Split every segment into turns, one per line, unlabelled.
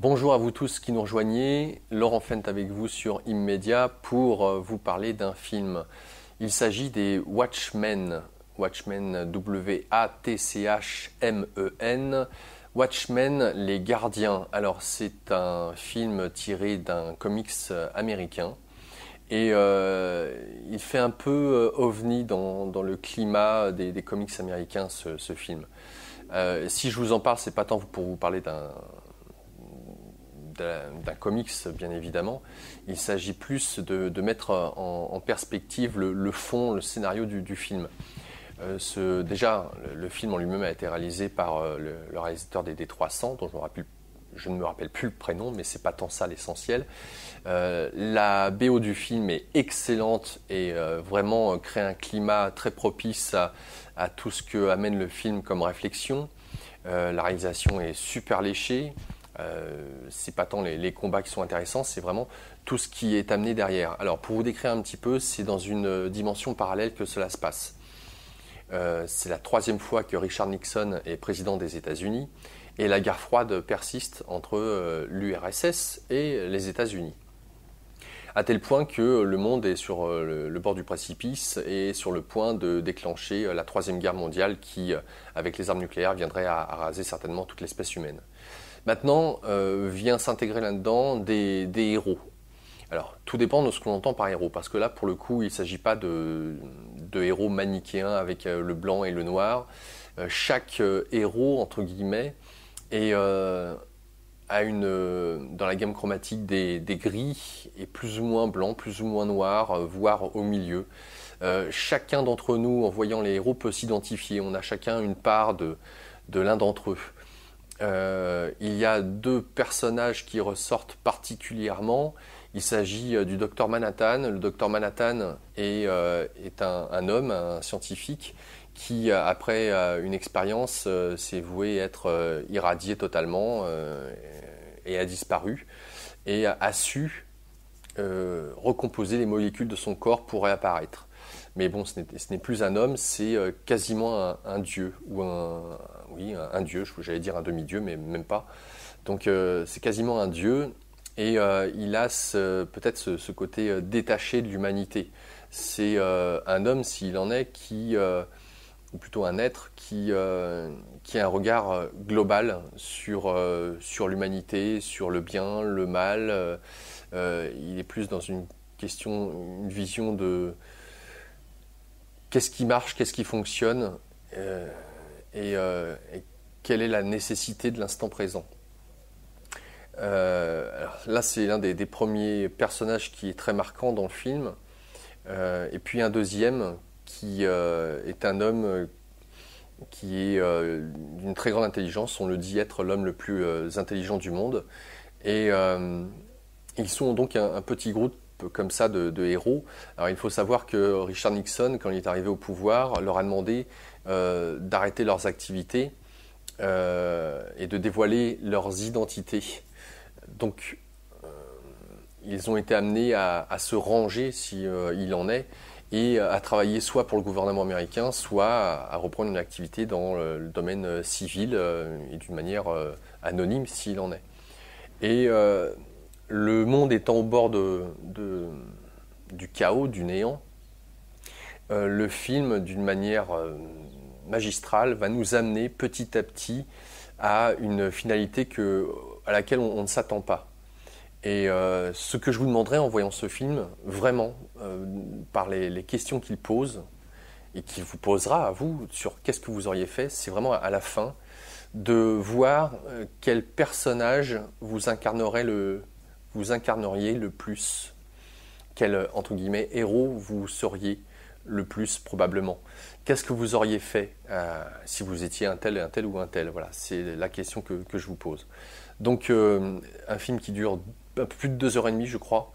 Bonjour à vous tous qui nous rejoignez, Laurent Fent avec vous sur Immedia pour vous parler d'un film. Il s'agit des Watchmen, Watchmen W-A-T-C-H-M-E-N, Watchmen, les gardiens. Alors c'est un film tiré d'un comics américain et il fait un peu ovni dans le climat des comics américains ce film. Si je vous en parle, c'est pas tant pour vous parler d'un comics, bien évidemment. Il s'agit plus de mettre en perspective le fond, le scénario du film. Déjà, le film en lui-même a été réalisé par le réalisateur des 300, dont je ne me rappelle plus le prénom, mais c'est pas tant ça l'essentiel. La BO du film est excellente et vraiment crée un climat très propice à tout ce que amène le film comme réflexion. La réalisation est super léchée. C'est pas tant les combats qui sont intéressants, c'est vraiment tout ce qui est amené derrière. Alors pour vous décrire un petit peu, c'est dans une dimension parallèle que cela se passe. C'est la troisième fois que Richard Nixon est président des États-Unis et la guerre froide persiste entre l'URSS et les États-Unis. À tel point que le monde est sur le bord du précipice et sur le point de déclencher la troisième guerre mondiale qui, avec les armes nucléaires, viendrait à raser certainement toute l'espèce humaine. Maintenant, vient s'intégrer là-dedans des héros. Alors, tout dépend de ce qu'on entend par héros, parce que là, pour le coup, il ne s'agit pas de héros manichéens avec le blanc et le noir. Chaque héros, entre guillemets, a dans la gamme chromatique des gris et plus ou moins blanc, plus ou moins noir, voire au milieu. Chacun d'entre nous, en voyant les héros, peut s'identifier. On a chacun une part de l'un d'entre eux. Il y a deux personnages qui ressortent particulièrement. Il s'agit du docteur Manhattan. Le docteur Manhattan est un homme, un scientifique, qui, après une expérience, s'est voué être irradié totalement et a disparu, et a su recomposer les molécules de son corps pour réapparaître. Mais bon, ce n'est plus un homme, c'est quasiment un dieu, ou un dieu, j'allais dire un demi-dieu, mais même pas. Donc c'est quasiment un dieu, et il a peut-être ce côté détaché de l'humanité. C'est un homme, s'il en est, ou plutôt un être qui a un regard global sur l'humanité, sur le bien, le mal. Il est plus dans une vision de qu'est-ce qui marche, qu'est-ce qui fonctionne, et quelle est la nécessité de l'instant présent. Alors là, c'est l'un des premiers personnages qui est très marquant dans le film. Et puis un deuxième qui est un homme qui est d'une très grande intelligence. On le dit être l'homme le plus intelligent du monde. Et ils sont donc un petit groupe comme ça de héros. Alors il faut savoir que Richard Nixon, quand il est arrivé au pouvoir, leur a demandé d'arrêter leurs activités et de dévoiler leurs identités. Donc ils ont été amenés à se ranger, si il en est, et à travailler soit pour le gouvernement américain, soit à reprendre une activité dans le domaine civil et d'une manière anonyme, s'il en est. Et le monde étant au bord du chaos, du néant, le film, d'une manière magistrale, va nous amener petit à petit à une finalité à laquelle on ne s'attend pas. Et ce que je vous demanderais en voyant ce film, vraiment, par les questions qu'il pose, et qu'il vous posera à vous sur qu'est-ce que vous auriez fait, c'est vraiment à la fin de voir quel personnage vous incarneriez le plus, quel, entre guillemets, héros vous seriez le plus probablement. Qu'est-ce que vous auriez fait si vous étiez un tel ou un tel? Voilà, c'est la question que je vous pose. Donc un film qui dure un peu plus de 2h30, je crois,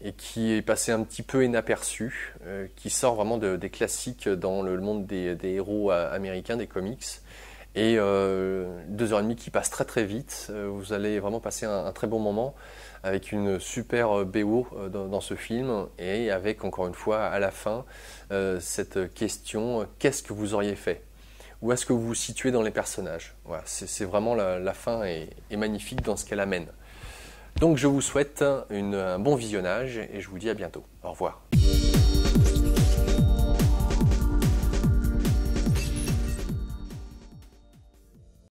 et qui est passé un petit peu inaperçu, qui sort vraiment des classiques dans le monde des héros américains, des comics. Et 2h30 qui passe très très vite. Vous allez vraiment passer un très bon moment avec une super BO dans ce film, et avec encore une fois à la fin cette question: qu'est-ce que vous auriez fait? où est-ce que vous vous situez dans les personnages. Voilà, c'est vraiment la fin est magnifique dans ce qu'elle amène. Donc je vous souhaite un bon visionnage et je vous dis à bientôt. Au revoir.